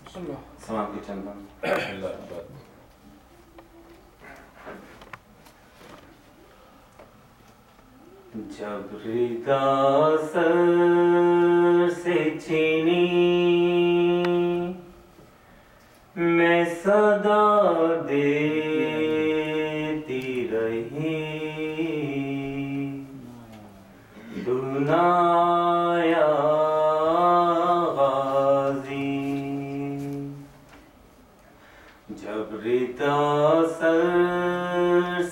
समाप्ति चंदन जब हृदय सर से छीनी मैं सदा देती रही दुनाया गाजी जब हृदय सर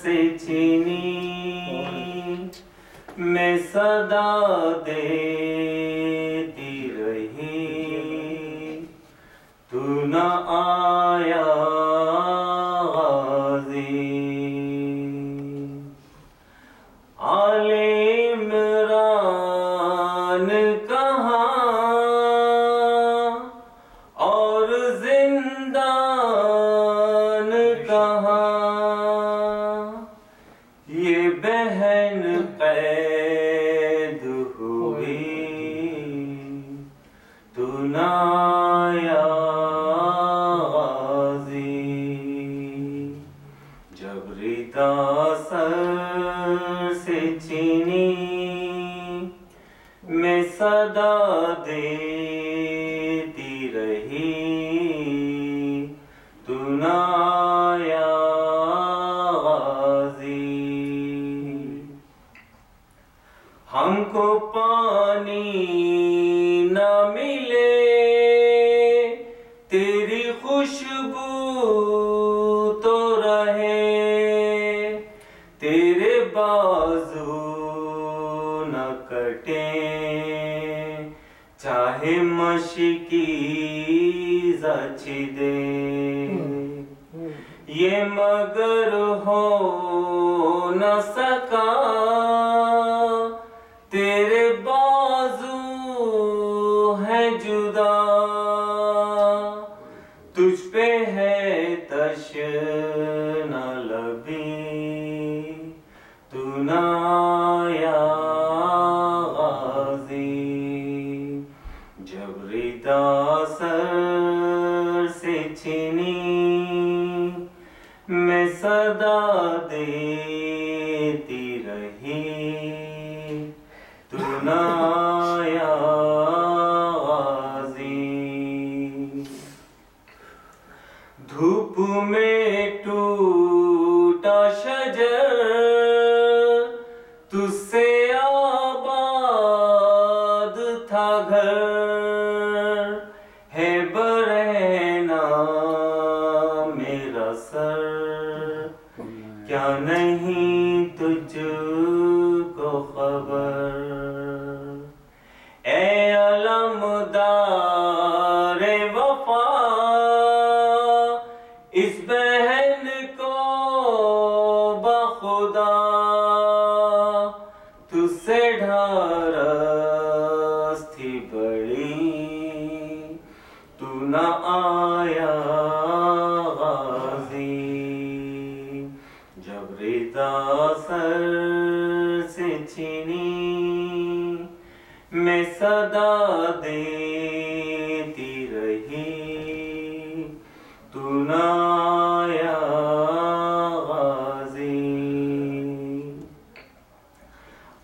से छीनी मैं सदा देती रही तू न आया गाज़ी आले इमरान कहाँ और जिंदान कहाँ ये बहन कैद हुई तू न आया गाज़ी जब हृदय सर से छीनी मैं सदा देती रही तू न आया गाज़ी हमको पानी न मिले तेरी खुशबू तो रहे तेरे बाजू न कटे चाहे मशकी जाची दे ये मगर हो न सका तेरे बाजू है जुदा तुझ पे है तशना लबी तू न आया गाज़ी जब हृदय सर से छीनी मैं सदा देती रही तू न आया गाज़ी धूप में टूटा शजर तुझसे आबाद था घर है बरहना मेरा सर क्या नहीं तुझको खबर ए अलमदार वफा इस बहन को बखुदा तुझसे ढारस थी बड़ी तू न आया गाज़ी जब हृदय सर से छीनी मैं सदा देती रही तू न आया गाज़ी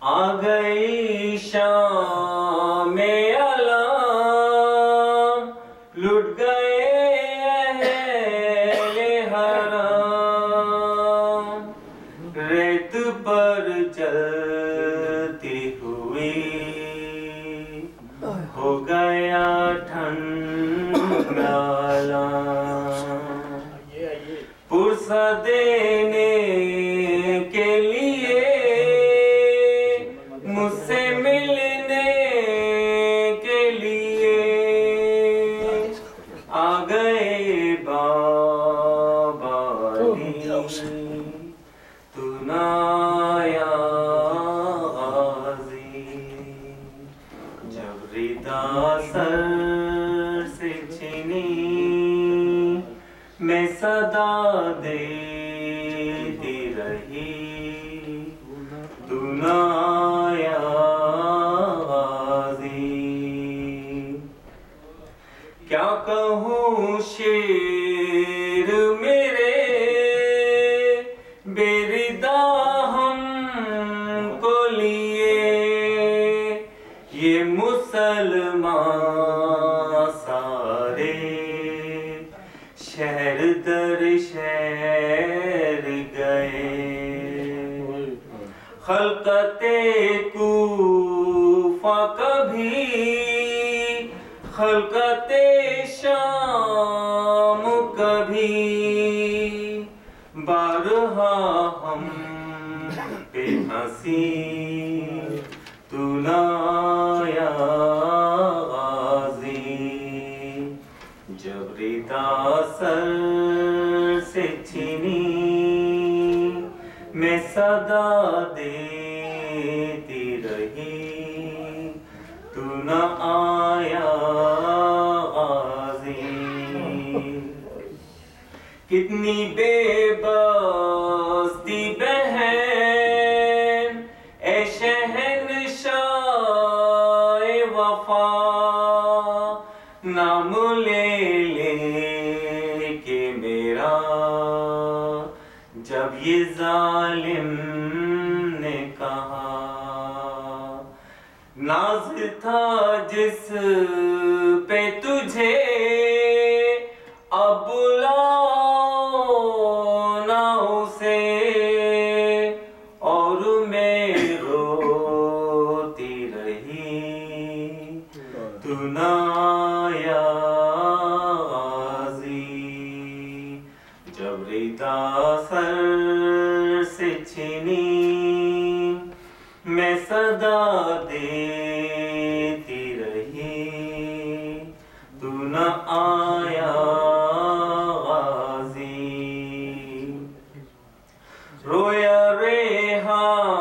आ गई शाम अलाम लुट गए अहले हराम रेत पर चलती हुई हो गया ठंडा पुरसा देने के लिए मुझसे मिलने के लिए आ गए बाबा तू न आया गाज़ी जब हृदय सर से छीनी मैं सदा देती रही तू न आया गाज़ी क्या कहूँ शेर मेरे बेरिदा हमको लिए, ये मुसलमान सारे शहर दर शहर गए। खलकते कूफा कभी, खलकते शाम कभी, बारहा हम पे हंसी तू ना आया गाज़ी। जब रिदा सर से छीनी मैं सदा देती रही, तू न आया गाज़ी। कितनी बेबस्ती बहन ए शहंशाह वफा, नाम ले के मेरा जब ये जालिम ने कहा। नाज था जिस पे तुझे अब बुलाओ ना उसे, और मैं रोती रही तू ना आया गाज़ी। जब रिदा सर से छीनी मैं सदा देती रही, तू न आया गाज़ी। रोया रेहान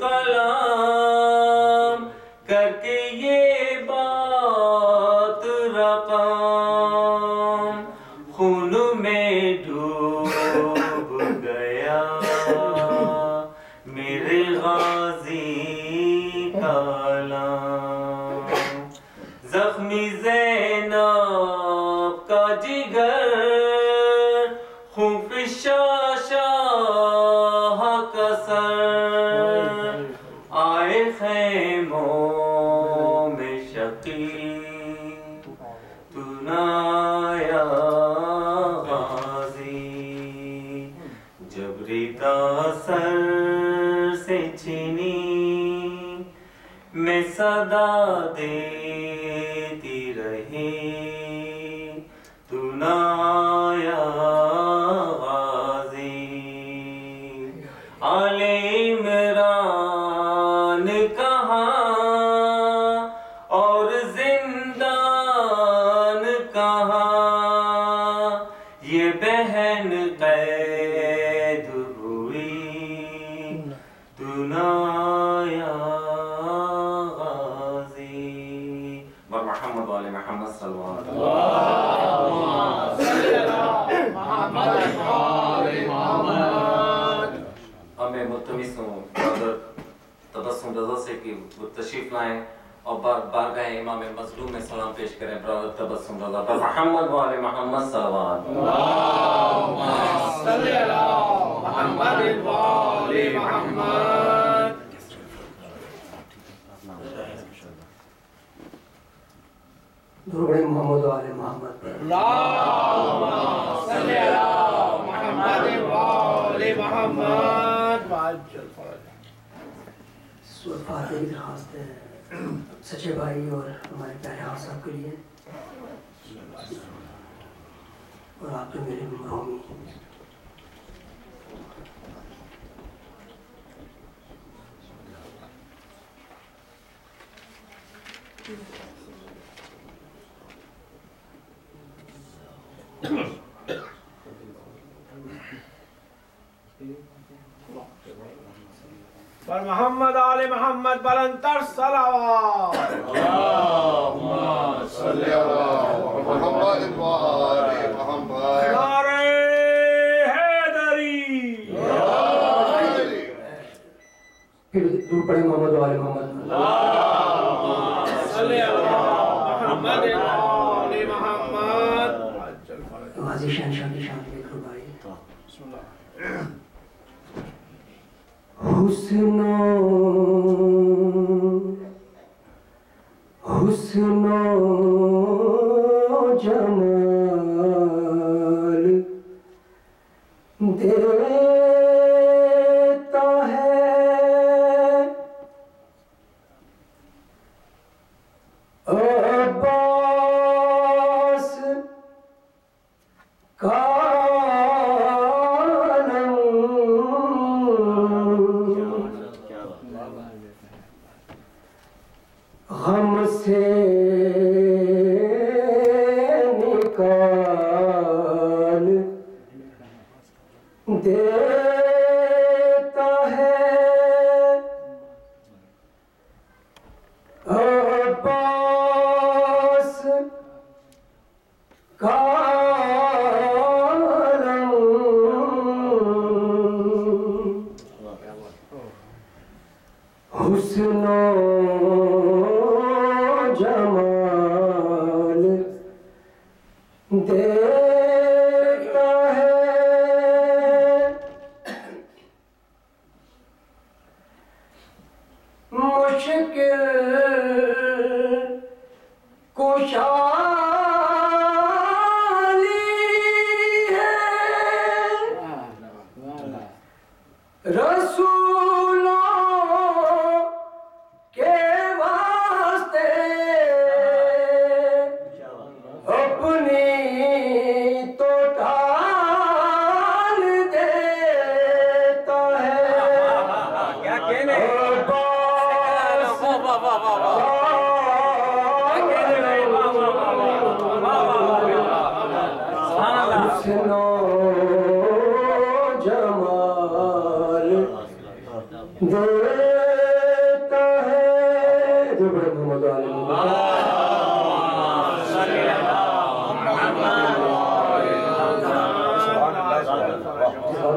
कलाम करके ये बात रकाम, खून में डूब गया मेरे गाज़ी का लाम। जख्मी ज़ैनब का जिगर खूफ शाह का सर, आए खैमों में शकी तू न आया गाज़ी। जब रिदा सर से छीनी मैं सदा देती रही, तू न आया गाज़ी। आले इमरान कहाँ और जिंदान कहाँ, ये बहन कैद हुई तू न आया गाज़ी। मोहम्मद वाले मोहम्मद सल्लल्लाहु अलैहि वसल्लम। अब मैं मुल्तमिस हूँ तबस्सुम रज़ा से कि वो तशरीफ लाएं और बारगाह इमाम मज़लूम में सलाम पेश करें। ब्रदर तबस्सुम रज़ा पर मोहम्मद वाले मोहम्मद सल्लल्लाहु अलैहि वसल्लम। दुर्बे मोहम्मद वाले मोहम्मद फातिहा की दरख्वास्त है सच्चे भाई और हमारे प्यारे हाथ साहब के लिए, और आप जो मेरे मरहूमी पर मोहम्मद आले मोहम्मद बुलंदतर सलावत। अल्लाहुम्मा सल्ली अला मुहम्मद व आले मुहम्मद। नारे हैदरी। फिर दूर पड़े मोहम्मद वाले मोहम्मद। अल्लाहुम्मा सल्ली अला मुहम्मद व काजी शहनशाह की शान में रुबाई। हुस्नो हुस्नो जमाल देता है अब्बास का हम से निकाल देता है अब्बास का हुस्नो जमाल देता है मुश्किल कुशाली है रसूलों के वास्ते अपनी तो टाल देता है। क्या कहने हुस्नो जमाल देता है। जो बड़े मोहम्मद आले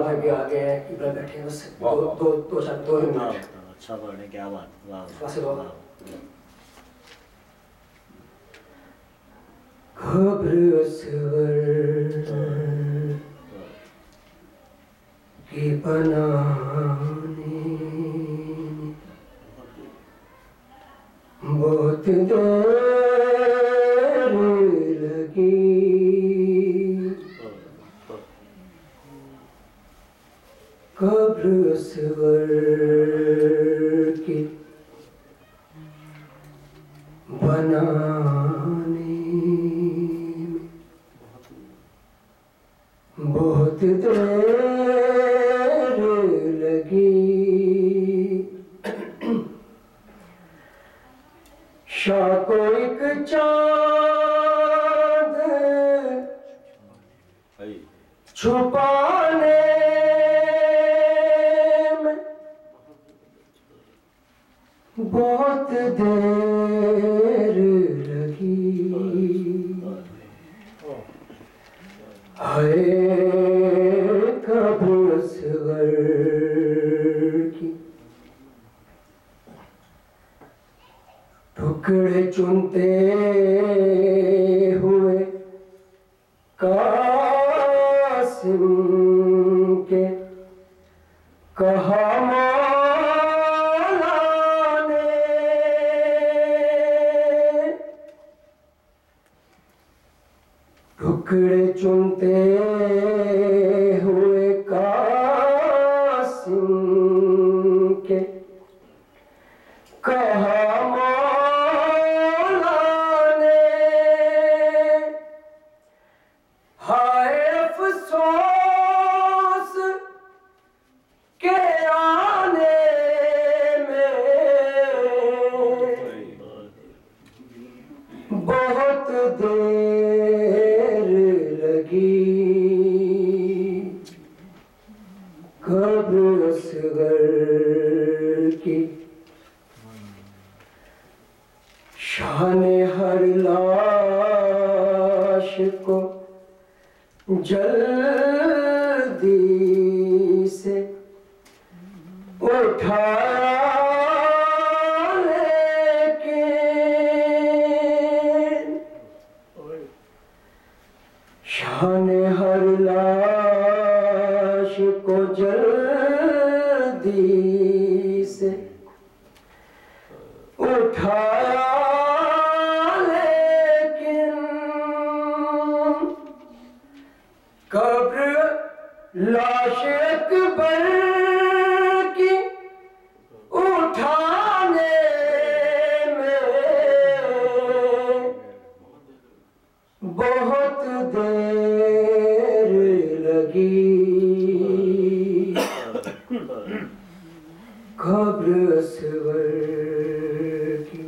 भाई भी आ गए हैं, इब्राहिम बैठे हैं, बस दो मिनट। अच्छा पढ़ने क्या बात। खबर असगर के बनाने बहुत देर लगी। खबर असगर के बनाने बहुत देर लगी। शाह को एक चांद छुपाने में बहुत देर लगी। हाय कब्र असगर की टुकड़े चुनते हुए कासिम के कहा मौला ने टुकड़े चुनते हुए कासिम के कहा मौला ने हाय अफसोस के आने में बहुत देर लगी। कब्र असगर की शान हर लाश को जल्दी से उठाया लेकिन शान हर लाश को जल्दी से उठाया, लेकिन कब्र लाश अकबर की उठाने में बहुत देर लगी। कब्र असगर की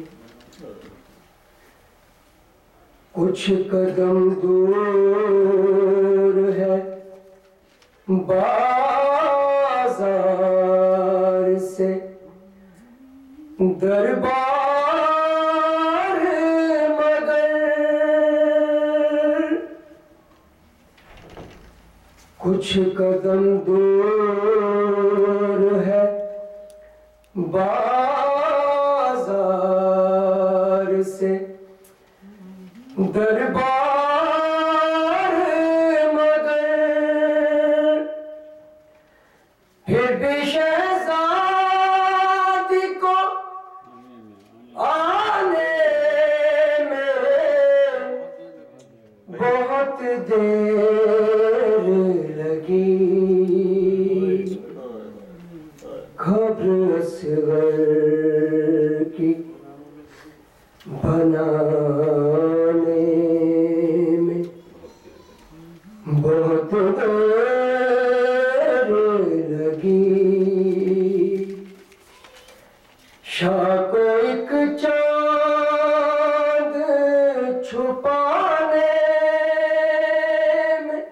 कुछ कदम दूर है बाजार से दरबार, मगर कुछ कदम दूर है बाजार से दरबार, मगर फिर भी शहजादी को आने में बहुत देर लगी। कब्र असगर की बनाने में बहुत देर लगी। शाह को एक चांद छुपाने में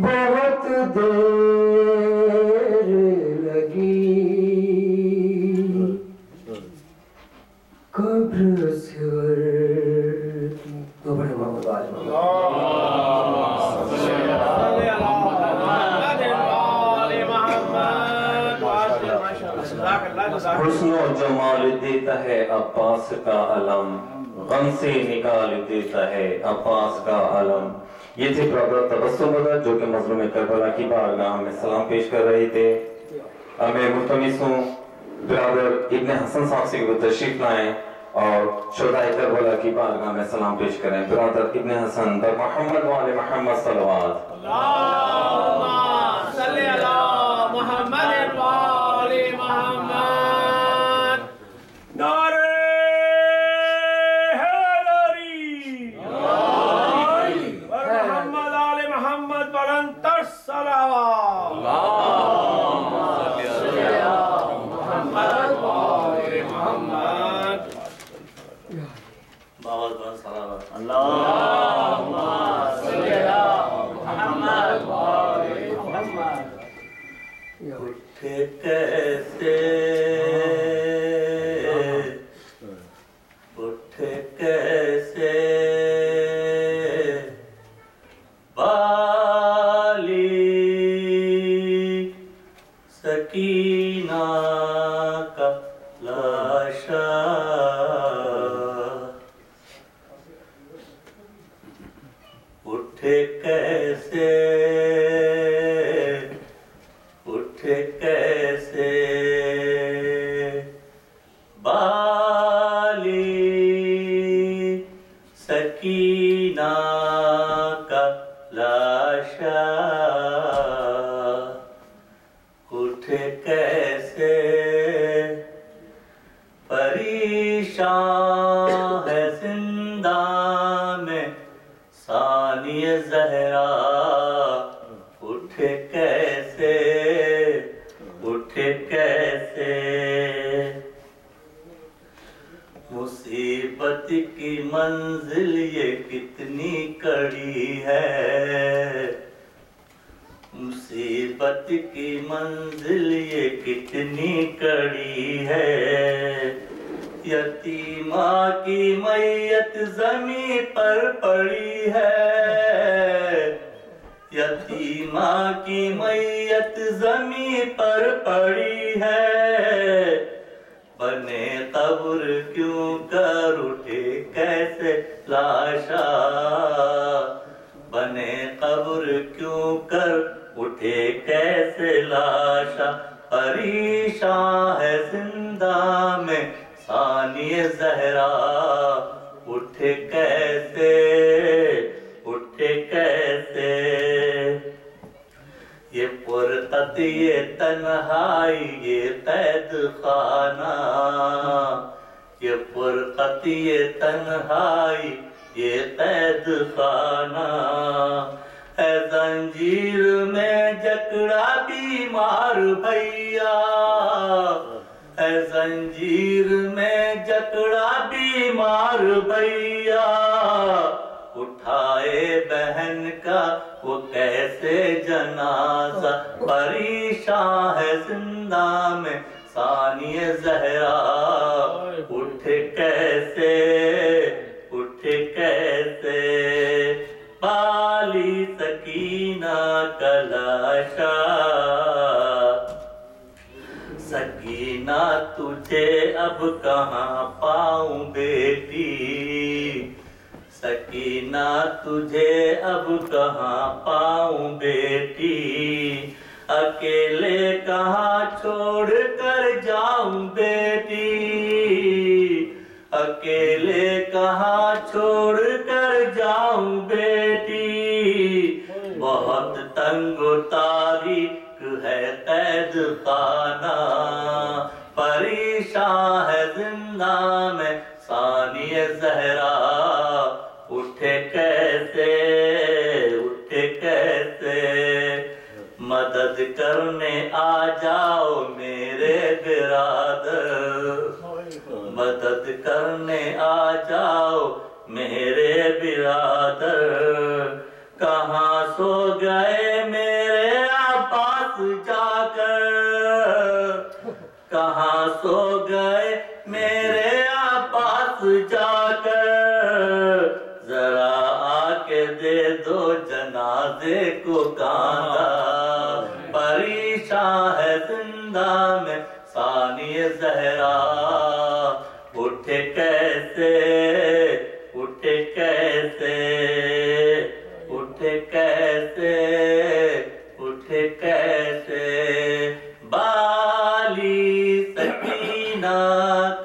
बहुत देर लगी। कब्र असगर की तो बड़े मोहम्मद वाले हुस्न और जमाल देता है अब्बास का अलम, गम से निकाल देता है अब्बास का अलम। ये थे ब्रदर तबस्सुम बदर जो कि मजलूम करबला की बारगाह में सलाम पेश कर रहे थे। मैं मुल्तमिस हूँ ब्रदर इब्ने हसन साहब से वो तशरीफ लाएं और शुहदाए करबला की बारगाह में सलाम पेश करें। ब्रदर इब्ने हसन बर मोहम्मद वाले मोहम्मद सल्लल्लाहु सल्ली अला मोहम्मद वाले मोहम्मद। नारे हैदरी बर मोहम्मद आले मोहम्मद बरंतर सलावत। उठ कैसे बाली सकीना का लाशा उठ कैसे सकीना का लाशा उठ कैसे परेशान है जिंदा में सानिय ज़हरा उठ कैसे मुसीबत की मंजिल ये कितनी कड़ी है, मुसीबत की मंजिल ये कितनी कड़ी है। यतीमा की मैयत ज़मीं पर पड़ी है, यतीमा की मैयत ज़मीं पर पड़ी है। बने कब्र क्यों कर उठे कैसे लाशा, बने जहरा उठे कैसे, उठे कैसे। ये फुरकत ये तन्हाई ये कैद खाना, ये फुरकत ये तन्हाई ये कैद खाना। है जंजीर में जकड़ा बीमार भैया, है जंजीर में जकड़ा बीमार भैया। उठाए बहन का वो कैसे जनाजा, परेशान है जिंदा में सानिए जहरा। उठे कैसे, उठे कैसे। पाली सकीना कलाशा, सकीना तुझे अब कहाँ पाऊं बेटी, सकीना तुझे अब कहाँ पाऊं बेटी। अकेले कहाँ छोड़ कर जाऊं बेटी, अकेले कहाँ छोड़ कर जाऊं बेटी। बहुत तंगो तारीख है कैद खाना, परेशान है जिंदा में सानिए जहरा। उठे कैसे, उठे कैसे। मदद करने आ जाओ मेरे बिरादर, मदद करने आ जाओ मेरे बिरादर। कहाँ सो गए मेरे आबास जाकर, कहाँ सो गए मेरे आबास जाकर। जरा आके दे दो जनाजे को कांधा, परेशान है जिंदा में सानिए जहरा। उठे कैसे, उठे कैसे, उठे कैसे, उठे कैसे। बाली सकीना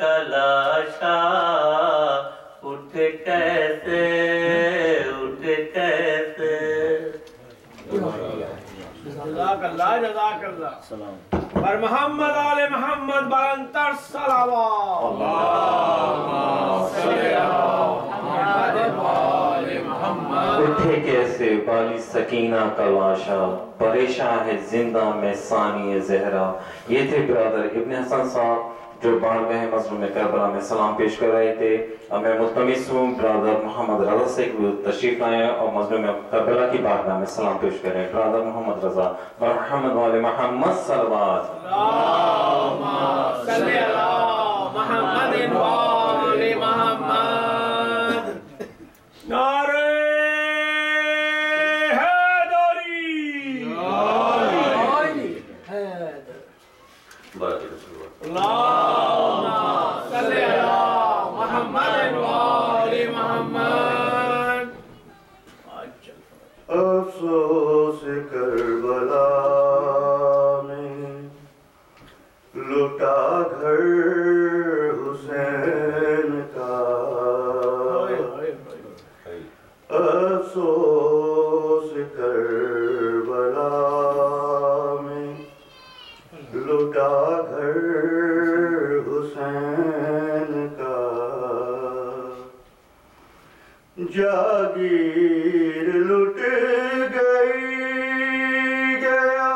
कलाशा, उठे कैसे, उठे कैसे। जज़ाकल्लाह जज़ाकल्लाह। सलाम। पर मोहम्मद आले मोहम्मद बरंतर सलावत। उठे कैसे बाली सकीना का लाशा, परेशान है जिंदा में सानी जहरा। ये थे ब्रदर इब्न हसन साहब जो 92वें मजलूम में करबला में सलाम पेश कर रहे थे। अब मैं मुतमिस हूँ ब्रदर मोहम्मद रजा से तशरीफ लाए और मजलूम में करबला की बारगाह में सलाम पेश करें। ब्रदर मोहम्मद रजा मोहम्मद वाले मोहम्मद सल्लल्लाहु सल्ले अला मोहम्मद वाले मोहम्मद। नारे अफसोस करबला में लुटा घर हुसैन का, अफसोस करबला में लुटा घर हुसैन का। जागीर लुट गई गया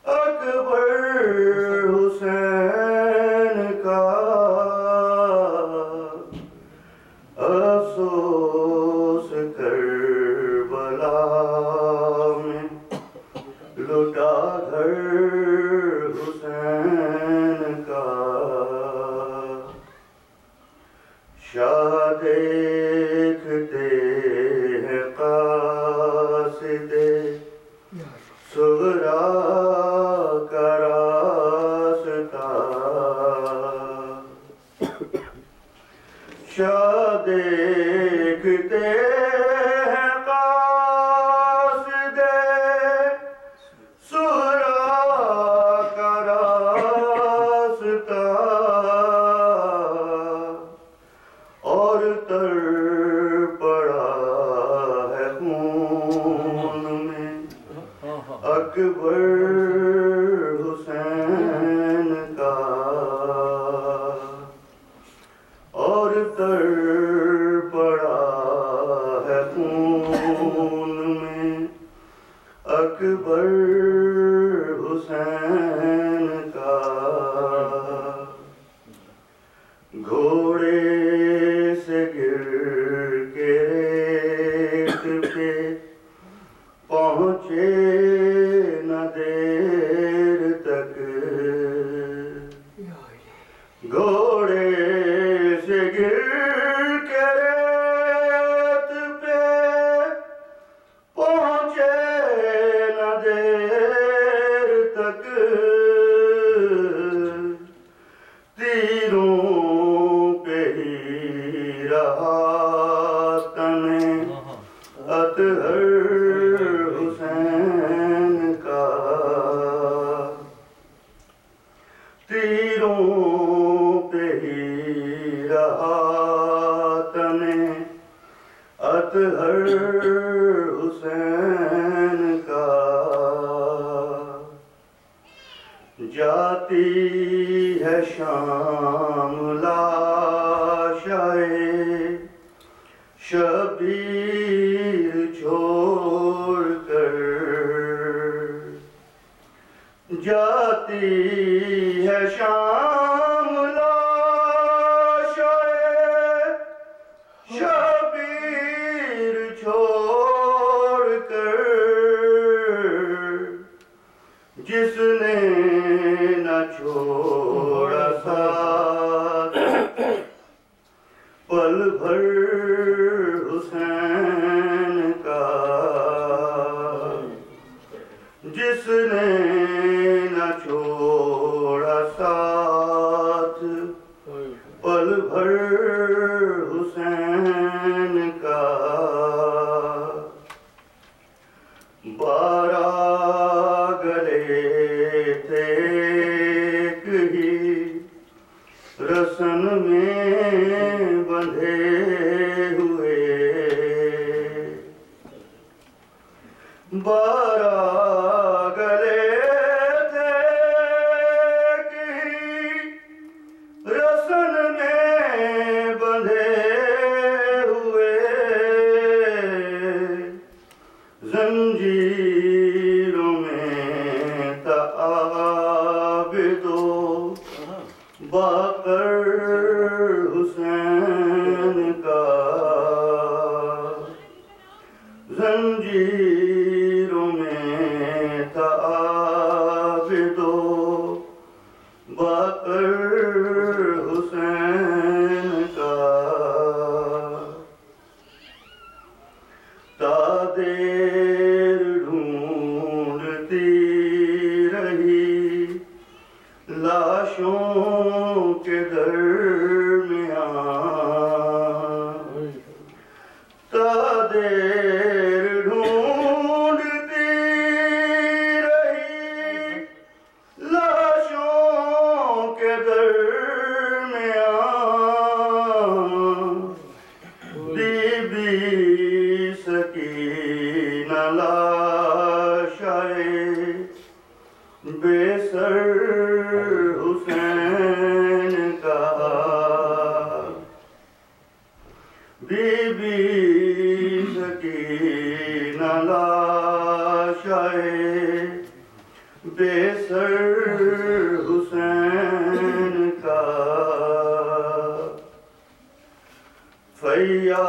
अकबर हुसैन का। अफसोस करबला में लुटा घर हुसैन का। शाह देखते हैं कासिदे सुगरा का रास्ता। शाह देखते हैं कासिदे सुगरा का रास्ता। तर पड़ा है खून में अकबर हुसैन का। घोड़े से गिर के रेत पे पहुँचे न देर तक। घोड़े से गिर के रेत पे पहुँचे न देर तक। तीरों पे ही रहा तने अतहर हुसैन का। तीरों पे ही रहा तने अतहर हुसैन का। जाती है शाम लाशाए शबीर छोड़ कर। जाती है शाम लाशाए शबीर छोड़ कर। जिसने न छोड़ा साथ पल भर हुसैन का। जिसने न छोड़ा साथ पल भर हुसैन का। 12 गले थे एक ही रसन में बंधे हुए। 12 गले थे एक ही रसन में बंधे हुए। जंजीरों में ताबिदो बाकर हुसैन का। जंजीरों में ताबिदो बाकर हुसैन का। तादेर ढूंढती रही लाशों के दरमियान। तादेर ढूंढती रही लाशों के दरमियान। बीबी सकीना लाशाए बेसर हुसैन का। बीबी सकीना लाशाए बेसर हुसैन का। फैया